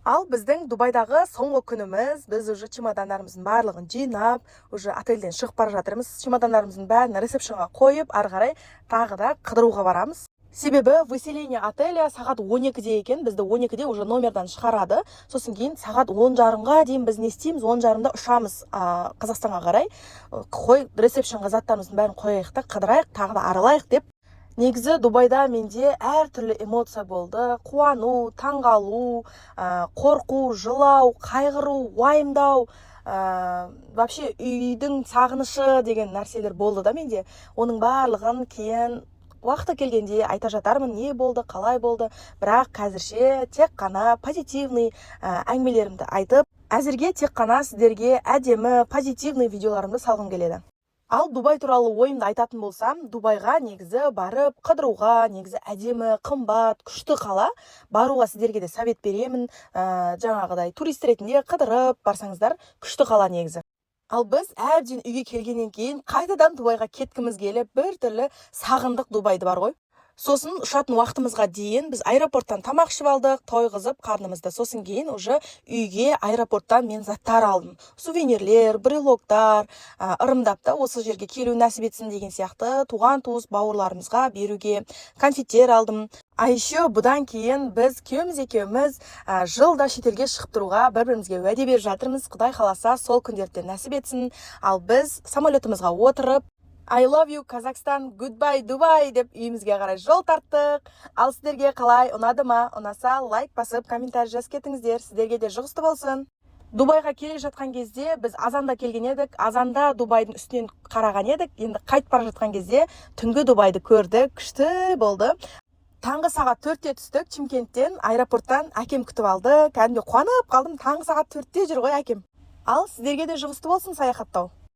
Ал біздің Дубайдағы соңғы күніміз, біз уже чемодандарымыздың барлығын жинап, уже отельден шығып бара жатырмыз. Чемодандарымыздың бәрін ресепшнға қойып, ары қарай тағы да қыдыруға барамыз. Себебі выселение отеля сағат 12-де екен, бізді 12-де уже номердан шығарады. Сосын кейін сағат 10:30-ға дейін біз не істейміз, 10:30-да ұшамыз Қазақстанға қарай. Ресепшнға заттарымыздың бәрін қояйық та, қыдырайық, тағы да аралайық деп. Негізі Дубайда менде әртүрлі эмоция болды. Қуану, таңғалу, қорқу, жылау, қайғыру, уайымдау, вообще үйдің сағынышы деген нәрселер болды да менде. Оның барлығын кейін уақыты келгенде айта жатармын, не болды, қалай болды. Бірақ қазірше тек қана позитивный әңгімелерімді айтып, әзірге тек қана сіздерге әдемі позитивный видеоларымды салғым келеді. Ал Дубай туралы ойымды айтатын болсам, Дубайға негізі барып, қыдыруға, негізі әдемі, қымбат, күшті қала, баруға сіздерге де совет беремін. Жаңағыдай турист ретінде қыдырып барсаңыздар, күшті қала негізі. Ал біз әбден үйге келгеннен кейін қайтадан Дубайға кеткіміз келіп, бір түрлі сағындық Дубайды бар ғой. Сосын ұшатын уақытымызға дейін біз аэропорттан тамақ ішіп алдық, тойғызып қарнымызды. Сосын кейін уже үйге аэропорттан мен заттар алдым. Сувенирлер, брелоктар, ырымдап та осы жерге келу нәсіп етсін деген сияқты туған туыс бауырларымызға беруге конфеттер алдым. Еще бұдан кейін біз екеуміз жылда шетелге шығып тұруға бір-бірімізге уәде беріп жатырмыз. Құдай қаласа сол күндерде нәсіп етсін. Ал біз самолетімізға отырып I love you, Kazakhstan, goodbye, Dubai деп үйімізге қарай жол тарттық. Ал сіздерге қалай, ұнады ма? Ұнаса лайк басып, комментарий жазып кетіңіздер. Сіздерге де жұғысты болсын. Дубайға келе жатқан кезде біз азанда келген едік. Азанда Дубайдың үстінен қараған едік. Енді қайтып бара жатқан кезде түнгі Дубайды көрдік. Күшті болды. Таңғы сағат 4-те түстік Чимкенттен, аэропорттан әкем күтіп алды. Кәдімгі қуанып қалдым. Таңғы сағат 4-те жүр ғой әкем. Ал сіздерге де жұғысты болсын саяхаттау.